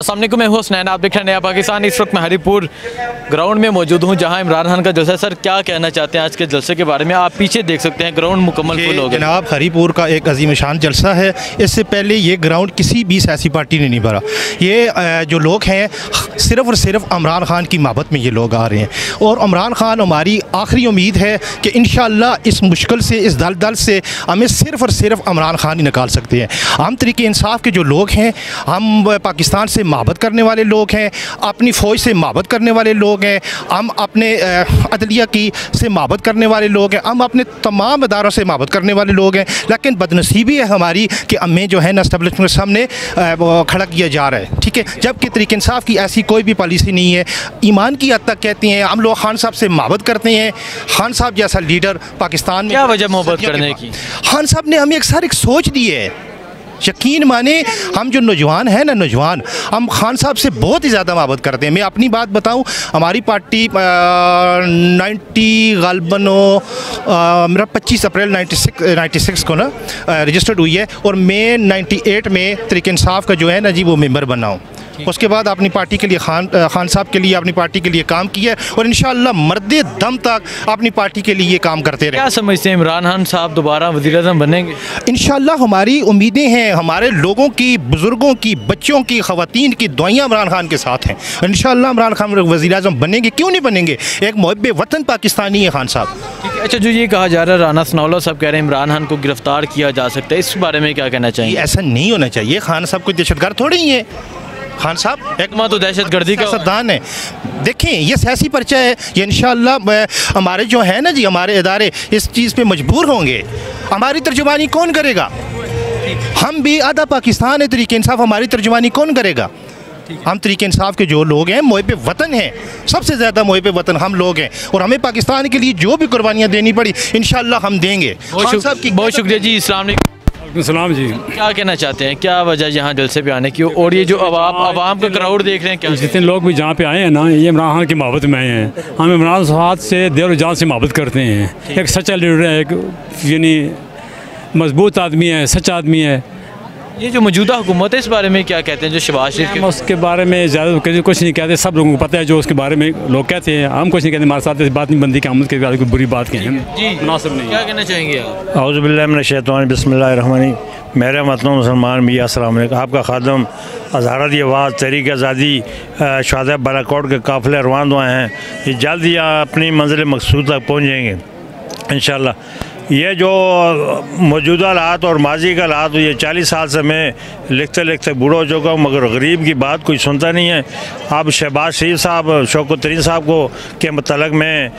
अस्सलाम वालेकुम, मैं हूं हुसनैन, आप देख रहे हैं नया पाकिस्तान। इस वक्त मैं हरीपुर ग्राउंड में मौजूद हूं जहां इमरान खान का जलसा है। सर, क्या कहना चाहते हैं आज के जलसे के बारे में? आप पीछे देख सकते हैं, ग्राउंड मुकम्मल फुल हो गया। जनाब, हरीपुर का एक अजीम शान जलसा है। इससे पहले ये ग्राउंड किसी भी सियासी पार्टी ने नहीं भरा। ये जो लोग हैं सिर्फ़ और सिर्फ इमरान खान की मोहब्बत में ये लोग आ रहे हैं, और इमरान खान हमारी आखिरी उम्मीद है कि इंशाअल्लाह इस मुश्किल से, इस दलदल से हमें सिर्फ़ और सिर्फ इमरान खान ही निकाल सकते हैं। हम तरीके इंसाफ के जो लोग हैं, हम पाकिस्तान से मोहब्बत करने वाले लोग हैं, अपनी फ़ौज से मोहब्बत करने वाले लोग हैं, हम अपने अदलिया की से मोहब्बत करने वाले लोग हैं, हम अपने तमाम इदारों से मोहब्बत करने वाले लोग हैं। लेकिन बदनसीबी है हमारी कि हमें जो है ना एस्टेब्लिशमेंट के सामने खड़ा किया जा रहा है, ठीक है, जबकि तरीके इंसाफ की ऐसी कोई भी पॉलिसी नहीं है। ईमान की हद तक कहते हैं हम लोग खान साहब से मोहब्बत करते हैं। खान साहब जैसा लीडर पाकिस्तान में, क्या वजह मोहब्बत करने की? खान साहब ने हमें एक सोच दी है। यकीन माने, हम जो नौजवान हैं ना, नौजवान, हम खान साहब से बहुत ही ज़्यादा मोहब्बत करते हैं। मैं अपनी बात बताऊं, हमारी पार्टी 90 गालबन मेरा 25 अप्रैल 96 को ना रजिस्टर्ड हुई है, और मैं 98 में तरीके इंसाफ का जो है ना जी वो मेंबर बना हूँ। उसके बाद अपनी पार्टी के लिए खान साहब के लिए, अपनी पार्टी के लिए काम किया है, और इंशाअल्लाह मर्दे दम तक अपनी पार्टी के लिए ये काम करते रहे। क्या समझते हैं, इमरान खान साहब दोबारा वज़ीर-ए-आज़म बनेंगे? इंशाअल्लाह हमारी उम्मीदें हैं, हमारे लोगों की, बुज़ुर्गों की, बच्चों की, ख़वातीन की दुआएं इमरान खान के साथ हैं। इंशाअल्लाह इमरान खान वज़ीर-ए-आज़म बनेंगे, क्यों नहीं बनेंगे? एक मुहब्बे वतन पाकिस्तानी है खान साहब। ठीक है। अच्छा, जो ये कहा जा रहा है, राना सनाउल्लाह साहब कह रहे हैं इमरान खान को गिरफ्तार किया जा सकता है, इस बारे में क्या कहना चाहिए? ऐसा नहीं होना चाहिए। खान साहब कोई दहशतगर्द थोड़ी ही है। खान साहब एक तो दहशतगर्दी का सियासतदान है। देखें, ये सियासी पर्चा है, ये इंशाअल्लाह हमारे जो है ना जी, हमारे इदारे इस चीज़ पे मजबूर होंगे। हमारी तर्जुमानी कौन करेगा? हम भी आधा पाकिस्तान है, तरीके इंसाफ, हमारी तर्जुमानी कौन करेगा? हम तरीके इंसाफ के जो लोग हैं, मुहिब वतन हैं, सबसे ज़्यादा मुहिब वतन हम लोग हैं, और हमें पाकिस्तान के लिए जो भी कुर्बानियाँ देनी पड़ी इंशाअल्लाह हम देंगे। बहुत शुक्रिया जी। अस्सलाम वालेकुम। सलाम जी। क्या कहना चाहते हैं, क्या वजह यहाँ जलसे पे आने की, और ये जो आवाम का क्राउड देख रहे हैं, क्या जितने लोग भी जहाँ पे आए हैं ना, ये इमरान खान की मोहब्बत में आए हैं। हम इमरान साहब से देर और जान से मोहब्बत करते हैं। एक सच्चा लीडर है, एक यानी मजबूत आदमी है, सच्चा आदमी है। ये जो मौजूदा हुकूमत है, इस बारे में क्या कहते हैं? जो शहबाज शरीफ के, उसके बारे में ज़्यादा कुछ नहीं कहते, सब लोगों को पता है जो उसके बारे में लोग कहते हैं। हम कुछ नहीं कहते, हमारे साथ इस बात नहीं बनती कि हम उसके बारे में कोई बुरी बात कहें जी, मुनासिब नहीं। क्या कहना चाहेंगे आप? औज़ु बिल्लाहि मिनश शैतानिर बिस्मिल्लाहिर्रहमानिर्रहीम। मेरे मतलब मुसलमान भी अस्सलाम वालेकुम। आपका खादम अज़हरत आवाज़ तहरीक आज़ादी शहादत बालाकोट के काफ़िले रवान हुए हैं। ये जल्द ही अपनी मंजिल मकसूद तक पहुँच जाएंगे इंशाअल्लाह। ये जो मौजूदा हालात और माजी का हालात, ये 40 साल से मैं लिखते लिखते बूढ़ा हो चुका हूँ, मगर गरीब की बात कोई सुनता नहीं है। अब शहबाज शरीफ साहब, शौकत तरीन साहब को के मतलब में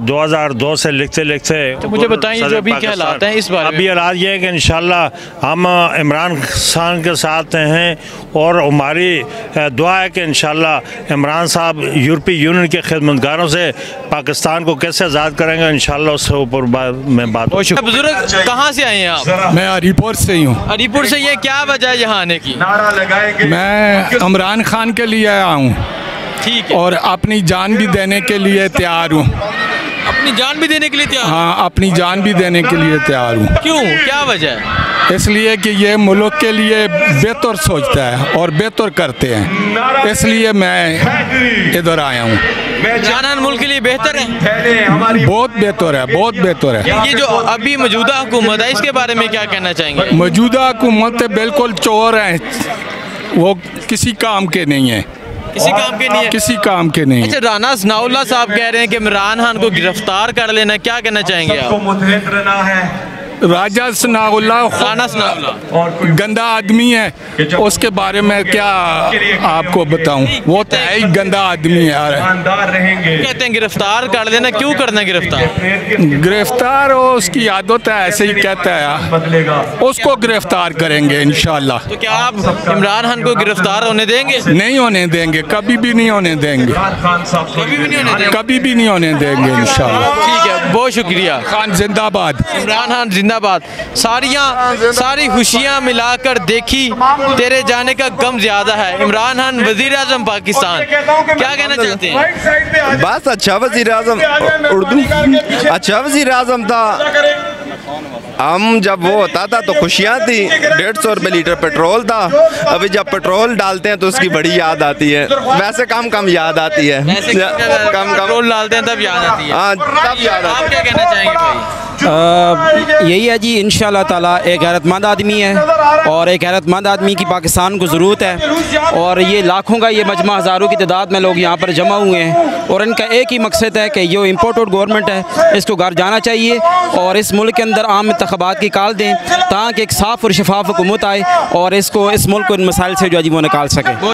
2002 से लिखते लिखते, तो मुझे बताइए जो अभी क्या हालात हैं इस बारे में? अभी हालात ये है कि इंशाअल्लाह हम इमरान खान के साथ हैं, और हमारी दुआ है कि इंशाअल्लाह इमरान साहब यूरोपीय यूनियन के खिदमतगारों से पाकिस्तान को कैसे आज़ाद करेंगे, इंशाअल्लाह उसके ऊपर बुजुर्ग कहाँ से आए हैं आप? मैं हरीपुर से ही हूँ। हरीपुर से। ये क्या वजह है यहाँ आने की? मैं इमरान खान के लिए आया हूँ, ठीक है, और अपनी जान भी देने के लिए तैयार हूँ। अपनी जान भी देने के लिए तैयार? हाँ, अपनी जान भी देने के लिए तैयार हूँ। क्यों, क्या वजह है? इसलिए कि ये मुल्क के लिए बेहतर सोचता है और बेहतर करते हैं, इसलिए मैं इधर आया हूँ। इमरान मुल्क के लिए बेहतर है? बहुत बेहतर है, बहुत बेहतर है। ये जो अभी मौजूदा हुकूमत है, इसके बारे में क्या कहना चाहेंगे? मौजूदा हुकूमत बिल्कुल चोर है, वो किसी काम के नहीं है। किसी काम के नहीं है? किसी काम के नहीं। अच्छा, राना सनाउल्लाह साहब कह रहे हैं कि इमरान खान को गिरफ्तार कर लेना, क्या कहना चाहेंगे आप? राजा सनाउल्लाह गंदा आदमी है, उसके बारे में क्या आपको बताऊं, वो तो है ही गंदा आदमी है। कहते हैं गिरफ्तार कर लेना, क्यों करना गिरफ्तार? गिरफ्तार उसकी आदत है, ऐसे ही कहता है, उसको गिरफ्तार करेंगे इंशाल्लाह। तो क्या आप इमरान खान को गिरफ्तार होने देंगे? नहीं होने देंगे, कभी भी नहीं होने देंगे, कभी भी नहीं होने देंगे, कभी भी नहीं होने देंगे इंशाल्लाह। ठीक है, बहुत शुक्रिया। खान जिंदाबाद, इमरान खान जिंदाबाद। सारी खुशियाँ मिलाकर देखी, तेरे जाने का गम ज्यादा है। इमरान खान वजीर आजम पाकिस्तान, क्या कहना चाहते हैं? बस अच्छा वजीर आजम, उर्दू अच्छा वजीर आजम था। हम जब वो होता था तो खुशियाँ थी, 150 रुपये लीटर पेट्रोल था। अभी जब पेट्रोल डालते हैं तो उसकी बड़ी याद आती है। वैसे कम कम याद आती है, कम पेट्रोल डालते हैं तब याद आती है। हाँ तब याद आती आप क्या कहना चाहेंगे भाई? यही है जी, इंशाल्लाह ताला एक गैरतमंद आदमी है और एक गैरतमंद आदमी की पाकिस्तान को ज़रूरत है। और ये लाखों का ये मजमा, हज़ारों की तादाद में लोग यहाँ पर जमा हुए हैं और इनका एक ही मकसद है कि जो इम्पोर्टेड गवर्नमेंट है इसको घर जाना चाहिए और इस मुल्क के अंदर आम इंतखाबात की कॉल दें ताकि एक साफ़ और शफाफ हुकूमत आए और इस मुल्क को इन मसाइल से जो है वो निकाल सके।